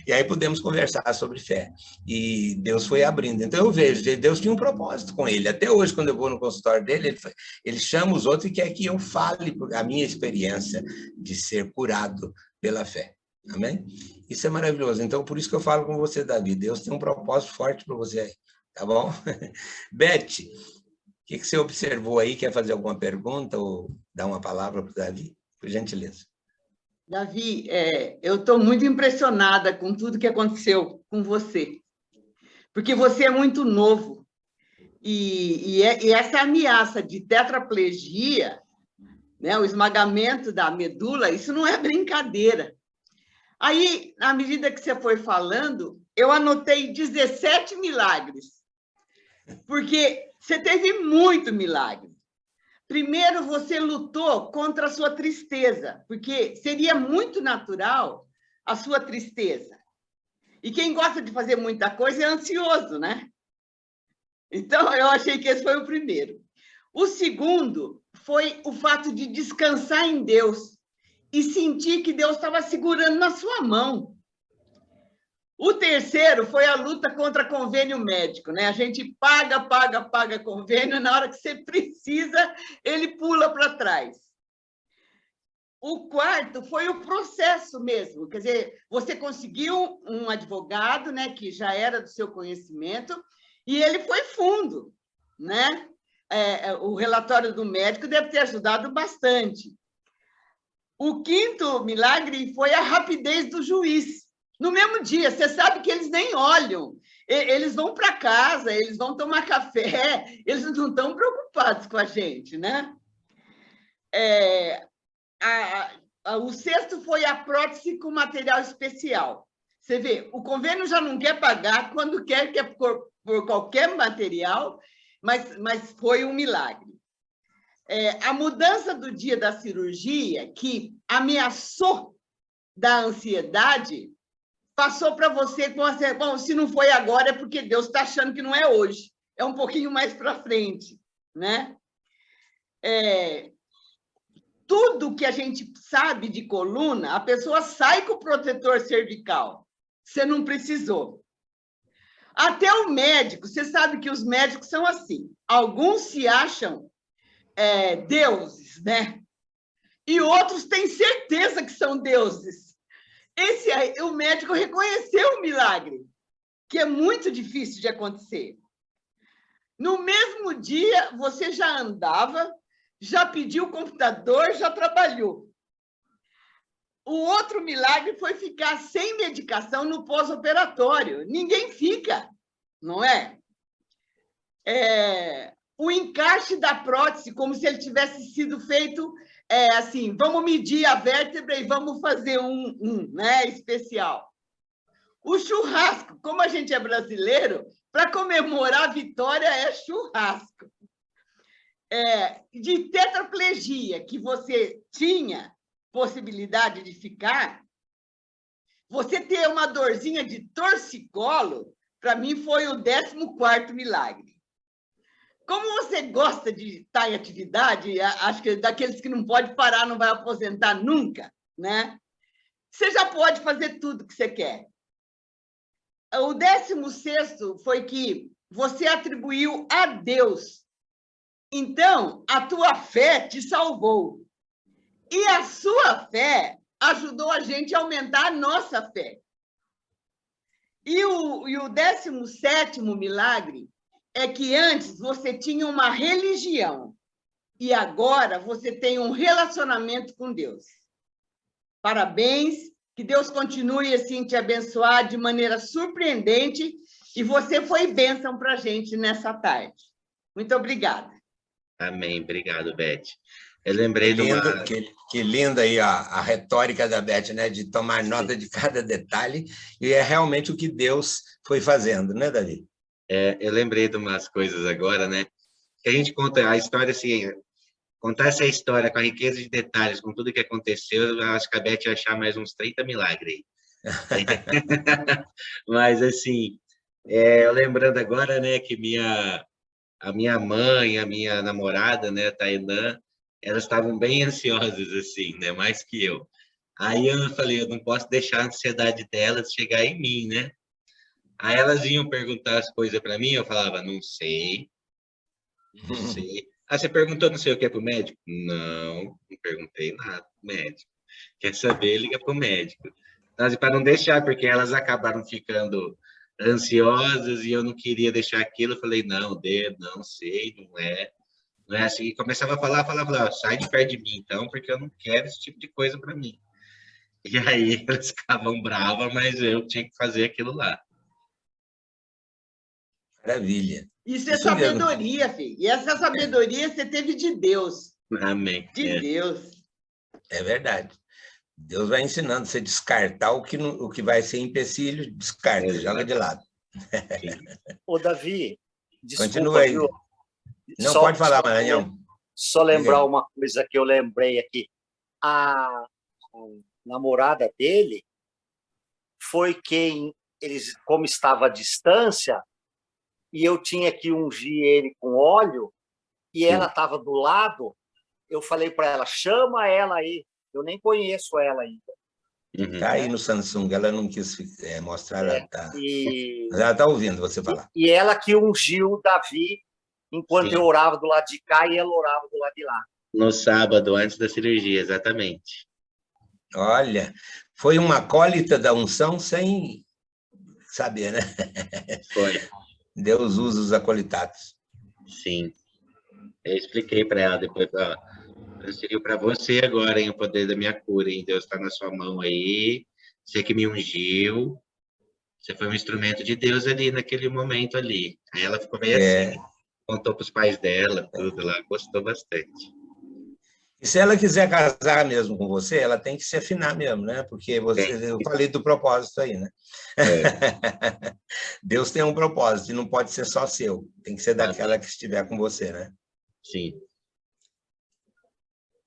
E aí pudemos conversar sobre fé. E Deus foi abrindo. Então eu vejo, Deus tinha um propósito com ele. Até hoje, quando eu vou no consultório dele, ele chama os outros e quer que eu fale a minha experiência de ser curado pela fé. Amém? Isso é maravilhoso. Então, por isso que eu falo com você, Davi. Deus tem um propósito forte para você aí. Tá bom? Beth, o que você observou aí? Quer fazer alguma pergunta ou dar uma palavra para o Davi? Por gentileza. Davi, eu estou muito impressionada com tudo que aconteceu com você. Porque você é muito novo. E essa ameaça de tetraplegia, né, o esmagamento da medula, isso não é brincadeira. Aí, à medida que você foi falando, eu anotei 17 milagres, porque você teve muito milagre. Primeiro, você lutou contra a sua tristeza, porque seria muito natural a sua tristeza. E quem gosta de fazer muita coisa é ansioso, né? Então, eu achei que esse foi o primeiro. O segundo foi o fato de descansar em Deus e sentir que Deus estava segurando na sua mão. O terceiro foi a luta contra convênio médico, né? A gente paga convênio, na hora que você precisa, ele pula para trás. O quarto foi o processo mesmo, quer dizer, você conseguiu um advogado, né, que já era do seu conhecimento, e ele foi fundo, né? O relatório do médico deve ter ajudado bastante. O quinto milagre foi a rapidez do juiz. No mesmo dia, você sabe que eles nem olham. Eles vão para casa, eles vão tomar café, eles não estão preocupados com a gente, né? O sexto foi a prótese com material especial. Você vê, o convênio já não quer pagar, quando quer por qualquer material, mas foi um milagre. A mudança do dia da cirurgia, que ameaçou da ansiedade, passou para você com assim, bom, se não foi agora é porque Deus está achando que não é hoje, é um pouquinho mais para frente, né? Tudo que a gente sabe de coluna, a pessoa sai com o protetor cervical, você não precisou. Até o médico, você sabe que os médicos são assim, alguns se acham deuses, né? E outros têm certeza que são deuses. Esse aí, o médico reconheceu o milagre, que é muito difícil de acontecer. No mesmo dia, você já andava, já pediu o computador, já trabalhou. O outro milagre foi ficar sem medicação no pós-operatório. Ninguém fica, não é? O encaixe da prótese, como se ele tivesse sido feito assim, vamos medir a vértebra e vamos fazer né, especial. O churrasco, como a gente é brasileiro, para comemorar a vitória é churrasco. De tetraplegia, que você tinha possibilidade de ficar, você ter uma dorzinha de torcicolo, para mim foi o 14º milagre. Como você gosta de estar em atividade, acho que daqueles que não pode parar, não vai aposentar nunca, né? Você já pode fazer tudo que você quer. O 16º foi que você atribuiu a Deus. Então, a tua fé te salvou. E a sua fé ajudou a gente a aumentar a nossa fé. E o 17º milagre é que antes você tinha uma religião e agora você tem um relacionamento com Deus. Parabéns, Que Deus continue assim te abençoar de maneira surpreendente. E você foi bênção para a gente nessa tarde. Muito obrigada. Amém. Obrigado, Beth. Eu lembrei de uma... Que linda aí a retórica da Beth, né? De tomar nota de cada detalhe, e é realmente o que Deus foi fazendo, né, Davi? Eu lembrei de umas coisas agora, né? Que a gente conta a história assim, contar essa história com a riqueza de detalhes, com tudo que aconteceu, eu acho que a Beth ia achar mais uns 30 milagres aí. Mas, assim, eu lembrando agora, né, que a minha mãe, a minha namorada, né, a Tainã, elas estavam bem ansiosas, assim, né, mais que eu. Aí eu falei, eu não posso deixar a ansiedade delas chegar em mim, né? Aí elas iam perguntar as coisas para mim, eu falava, não sei, não sei. Ah, você perguntou não sei o que para o médico? Não, não perguntei nada pro médico. Quer saber, liga para o médico. Mas para não deixar, porque elas acabaram ficando ansiosas e eu não queria deixar aquilo, eu falei, não, não sei, não é assim. E começava a falar, sai de perto de mim, então, porque eu não quero esse tipo de coisa para mim. E aí elas ficavam bravas, mas eu tinha que fazer aquilo lá. Maravilha. Isso é Isso mesmo. sabedoria, filho. E essa sabedoria você teve de Deus. Amém. De Deus. É verdade. Deus vai ensinando você a descartar o que vai ser empecilho, descarta, Exato. joga de lado. Ô, Davi, desculpa, Continua aí. viu? Não, pode falar, Maranhão. Só lembrar uma coisa que eu lembrei aqui. A namorada dele foi quem, eles, como estava à distância, e eu tinha que ungir ele com óleo, e ela estava do lado, eu falei para ela, chama ela aí. Eu nem conheço ela ainda. Está aí no Samsung, ela não quis mostrar, mas ela está ouvindo você falar. E ela que ungiu o Davi enquanto eu orava do lado de cá e ela orava do lado de lá. No sábado, antes da cirurgia, exatamente. Olha, foi uma acólita da unção sem saber, né? Foi. Deus usa os acolitados. Sim. Eu expliquei para ela depois, transferiu para você agora, hein, o poder da minha cura, hein? Deus está na sua mão aí, você que me ungiu, você foi um instrumento de Deus ali, naquele momento ali. Aí ela ficou meio assim, contou para os pais dela, tudo, ela gostou bastante. E se ela quiser casar mesmo com você, ela tem que se afinar mesmo, né? Porque eu falei do propósito aí, né? Deus tem um propósito e não pode ser só seu, tem que ser daquela que estiver com você, né? Sim.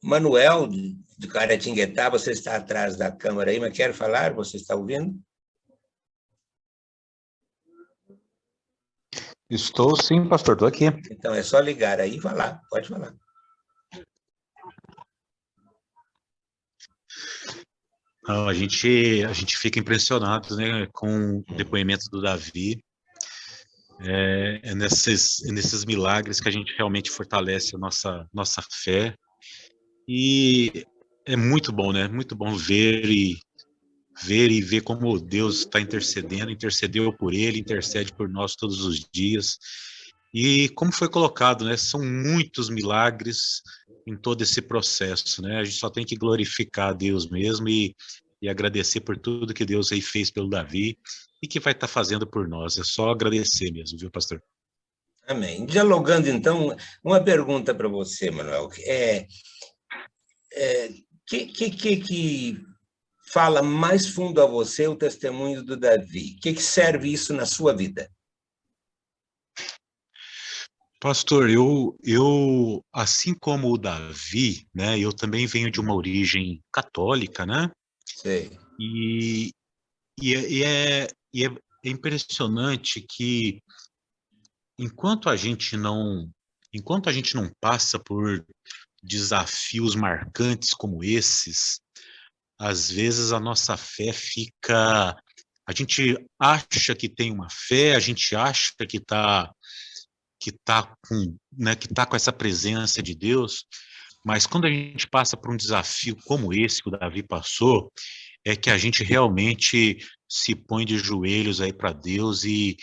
Manuel, de Caratinguetá, você está atrás da câmera aí, mas quer falar? Você está ouvindo? Estou sim, pastor, estou aqui. Então, é só ligar aí e falar, pode falar. A gente fica impressionado, né, com o depoimento do Davi. É nesses milagres que a gente realmente fortalece a nossa fé. E é muito bom, né? Muito bom ver como Deus está intercedeu por ele, intercede por nós todos os dias. E como foi colocado, né? São muitos milagres em todo esse processo, né? A gente só tem que glorificar a Deus mesmo e agradecer por tudo que Deus aí fez pelo Davi e que vai estar fazendo por nós. É só agradecer mesmo, viu, pastor? Amém. Dialogando, então, uma pergunta para você, Manuel. Que fala mais fundo a você o testemunho do Davi? Que serve isso na sua vida? Pastor, eu assim como o Davi, né, eu também venho de uma origem católica, né? Sei. E é impressionante que enquanto a gente não passa por desafios marcantes como esses, às vezes a nossa fé fica, a gente acha que tem uma fé, a gente acha que tá com essa presença de Deus, mas quando a gente passa por um desafio como esse que o Davi passou, é que a gente realmente se põe de joelhos aí para Deus e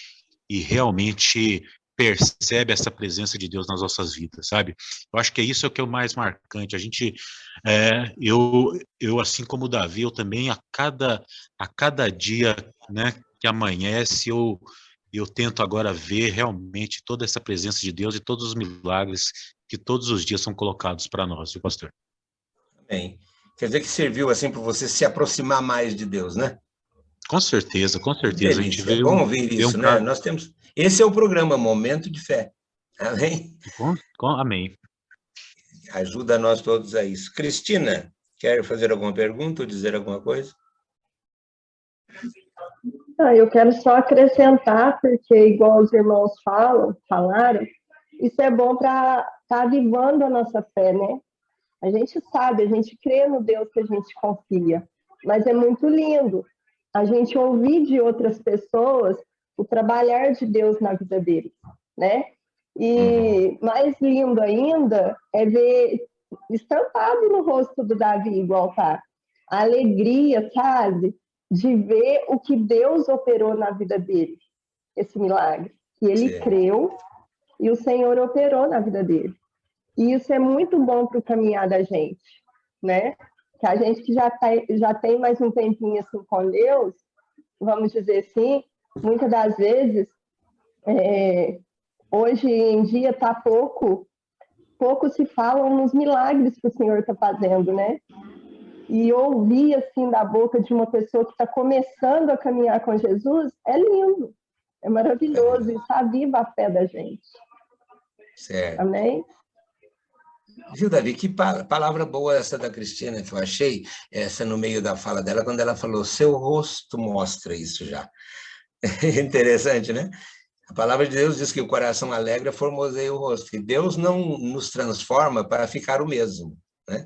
realmente percebe essa presença de Deus nas nossas vidas, sabe? Eu acho que isso é o que é o mais marcante. A gente, eu assim como o Davi, eu também a cada dia, né, que amanhece, eu tento agora ver realmente toda essa presença de Deus e todos os milagres que todos os dias são colocados para nós, viu, pastor? Bem, quer dizer que serviu assim para você se aproximar mais de Deus, né? Com certeza, com certeza. A gente Delícia, é bom ouvir vê um isso, né? caso. Nós temos. Esse é o programa Momento de Fé. Amém? Amém. Ajuda nós todos a isso. Cristina, quer fazer alguma pergunta ou dizer alguma coisa? Eu quero só acrescentar, porque igual os irmãos falaram, isso é bom para estar avivando a nossa fé, né? A gente sabe, a gente crê no Deus que a gente confia, mas é muito lindo a gente ouvir de outras pessoas o trabalhar de Deus na vida deles, né? E mais lindo ainda é ver estampado no rosto do Davi, igual tá, a alegria, sabe? De ver o que Deus operou na vida dele, esse milagre. Que ele creu e o Senhor operou na vida dele. E isso é muito bom para o caminhar da gente, né? Que a gente que já tem mais um tempinho assim com Deus, vamos dizer assim, muitas das vezes, hoje em dia está pouco se falam nos milagres que o Senhor está fazendo, né? E ouvir assim da boca de uma pessoa que está começando a caminhar com Jesus é lindo, é maravilhoso, isso aviva a fé da gente. Certo. Amém? Viu, Davi, que palavra boa essa da Cristina, que eu achei, essa no meio da fala dela, quando ela falou, seu rosto mostra isso já. Interessante, né? A palavra de Deus diz que o coração alegre formoseia o rosto, que Deus não nos transforma para ficar o mesmo, né?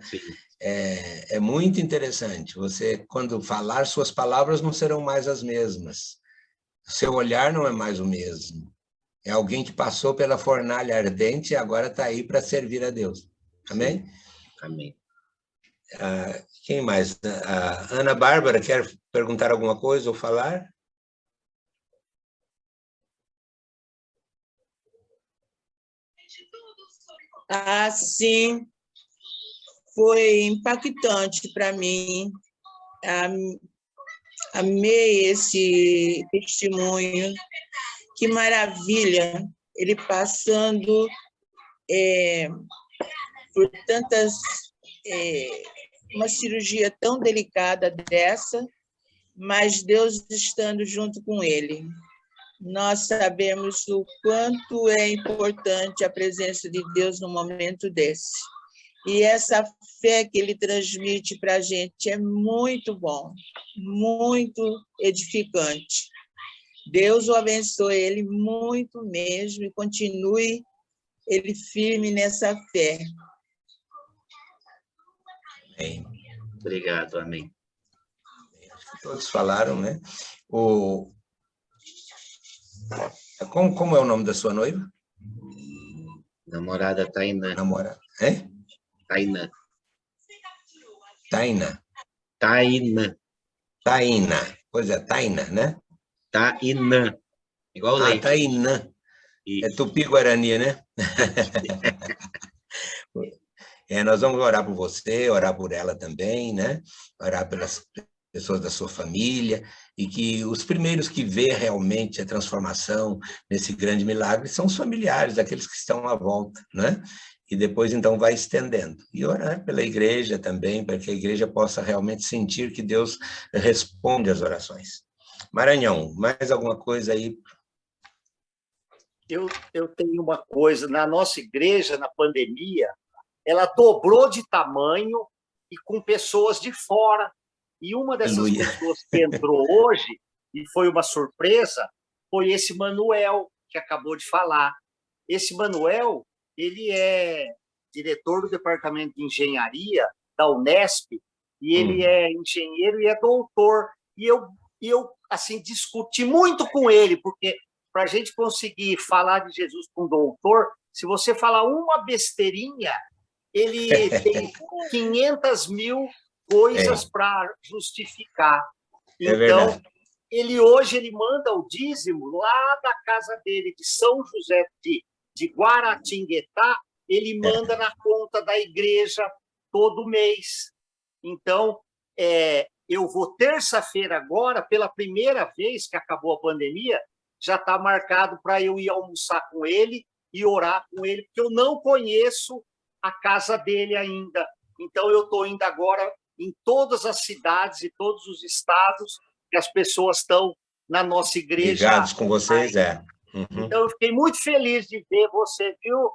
É muito interessante. Você, quando falar, suas palavras não serão mais as mesmas. Seu olhar não é mais o mesmo. É alguém que passou pela fornalha ardente e agora está aí para servir a Deus. Amém? Sim. Amém. Quem mais? A Ana Bárbara quer perguntar alguma coisa ou falar? Sim. Foi impactante para mim. Amei esse testemunho. Que maravilha! Ele passando por tantas... uma cirurgia tão delicada dessa, mas Deus estando junto com ele. Nós sabemos o quanto é importante a presença de Deus no momento desse. E essa fé que ele transmite para a gente é muito bom, muito edificante. Deus o abençoe ele muito mesmo e continue ele firme nessa fé. Amém. Obrigado, amém. Acho que todos falaram, né? Como é o nome da sua noiva? Namorada Tainã. Namorada. É? Tainã. Taina. Tainã. Taina. Pois é, Taina, né? Tainã. Igual leite. Tainã. É tupi-guarani, né? Nós vamos orar por você, orar por ela também, né? Orar pelas pessoas da sua família, e que os primeiros que vê realmente a transformação nesse grande milagre são os familiares, aqueles que estão à volta, né? E depois, então, vai estendendo. E orar pela igreja também, para que a igreja possa realmente sentir que Deus responde às orações. Maranhão, mais alguma coisa aí? Eu tenho uma coisa, na nossa igreja, na pandemia, ela dobrou de tamanho e com pessoas de fora. E uma dessas pessoas que entrou hoje, e foi uma surpresa, foi esse Manuel, que acabou de falar. Esse Manuel, ele é diretor do departamento de engenharia da Unesp, e ele é engenheiro e é doutor. E eu assim, discuti muito com ele, porque para a gente conseguir falar de Jesus com o doutor, se você falar uma besteirinha, ele tem 500 mil coisas para justificar. Então, hoje ele manda o dízimo lá da casa dele, de São José de Guaratinguetá, ele manda na conta da igreja todo mês. Então, eu vou terça-feira agora, pela primeira vez que acabou a pandemia, já está marcado para eu ir almoçar com ele e orar com ele, porque eu não conheço a casa dele ainda. Então, eu estou indo agora em todas as cidades e todos os estados que as pessoas estão na nossa igreja. Ligados com vocês, Uhum. Então, eu fiquei muito feliz de ver você, viu,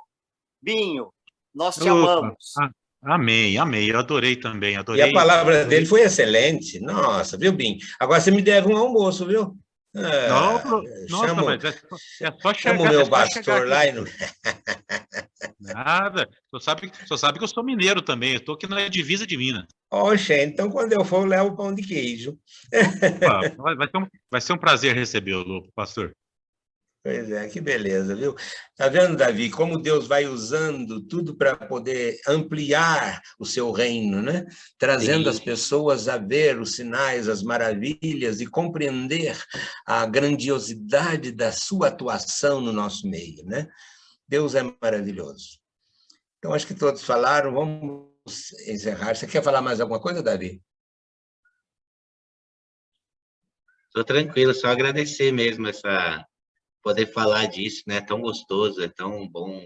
Binho? Nós te amamos. Amei, eu adorei também, E a palavra dele foi excelente. Nossa, viu, Binho? Agora você me deve um almoço, viu? Nossa, mas é só chegar. Chama o meu pastor lá e não... Nada. Só sabe que eu sou mineiro também. Eu estou aqui na divisa de Minas. Oxe, então quando eu for, eu levo pão de queijo. Vai ser um prazer recebê-lo, pastor. Pois é, que beleza, viu? Tá vendo, Davi, como Deus vai usando tudo para poder ampliar o seu reino, né? Trazendo as pessoas a ver os sinais, as maravilhas e compreender a grandiosidade da sua atuação no nosso meio, né? Deus é maravilhoso. Então, acho que todos falaram, vamos encerrar. Você quer falar mais alguma coisa, Davi? Estou tranquilo, só agradecer mesmo poder falar disso, né? É tão gostoso, é tão bom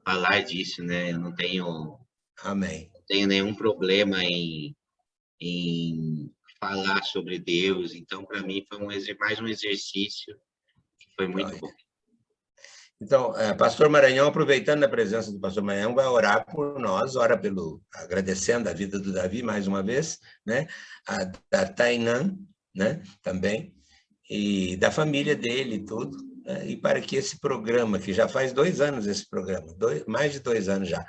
falar disso, né? Eu não tenho, Amém. Não tenho nenhum problema em falar sobre Deus. Então, para mim, foi mais um exercício que foi muito bom. Então, pastor Maranhão, aproveitando a presença do pastor Maranhão, vai orar por nós, agradecendo a vida do Davi mais uma vez, né? Da Tainã, né? Também, e da família dele e tudo, né? E para que esse programa, que já faz 2 anos esse programa, mais de 2 anos já,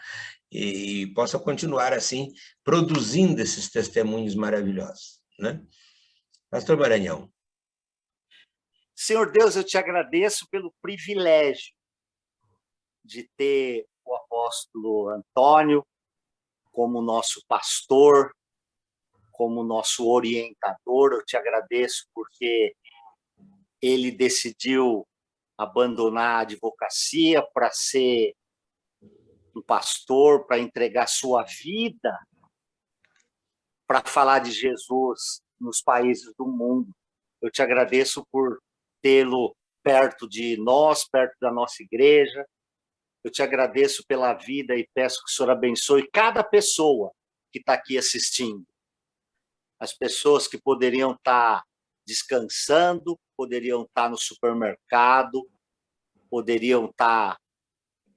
e possa continuar assim, produzindo esses testemunhos maravilhosos, né? Pastor Maranhão. Senhor Deus, eu te agradeço pelo privilégio de ter o apóstolo Antônio como nosso pastor, como nosso orientador. Eu te agradeço porque ele decidiu abandonar a advocacia para ser um pastor, para entregar sua vida para falar de Jesus nos países do mundo. Eu te agradeço por tê-lo perto de nós, perto da nossa igreja. Eu te agradeço pela vida e peço que o Senhor abençoe cada pessoa que está aqui assistindo. As pessoas que poderiam estar descansando, poderiam estar no supermercado, poderiam estar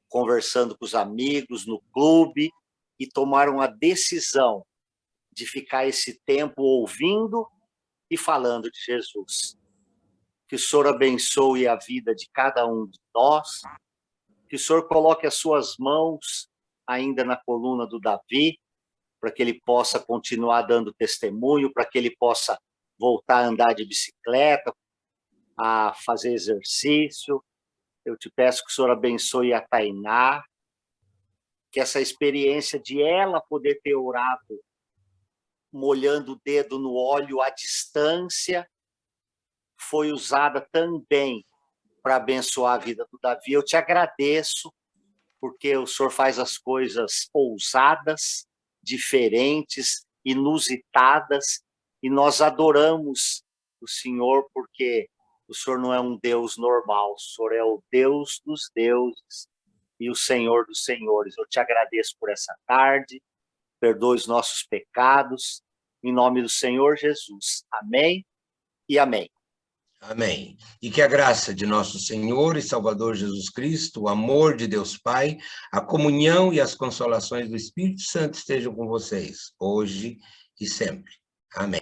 conversando com os amigos no clube e tomaram a decisão de ficar esse tempo ouvindo e falando de Jesus. Que o Senhor abençoe a vida de cada um de nós, que o Senhor coloque as suas mãos ainda na coluna do Davi, para que ele possa continuar dando testemunho, para que ele possa voltar a andar de bicicleta, a fazer exercício. Eu te peço que o Senhor abençoe a Tainá, que essa experiência de ela poder ter orado, molhando o dedo no óleo à distância, foi usada também para abençoar a vida do Davi. Eu te agradeço, porque o Senhor faz as coisas ousadas, diferentes, inusitadas, e nós adoramos o Senhor, porque o Senhor não é um Deus normal, o Senhor é o Deus dos deuses e o Senhor dos senhores. Eu te agradeço por essa tarde, perdoe os nossos pecados, em nome do Senhor Jesus. Amém e amém. Amém. E que a graça de nosso Senhor e Salvador Jesus Cristo, o amor de Deus Pai, a comunhão e as consolações do Espírito Santo estejam com vocês, hoje e sempre. Amém.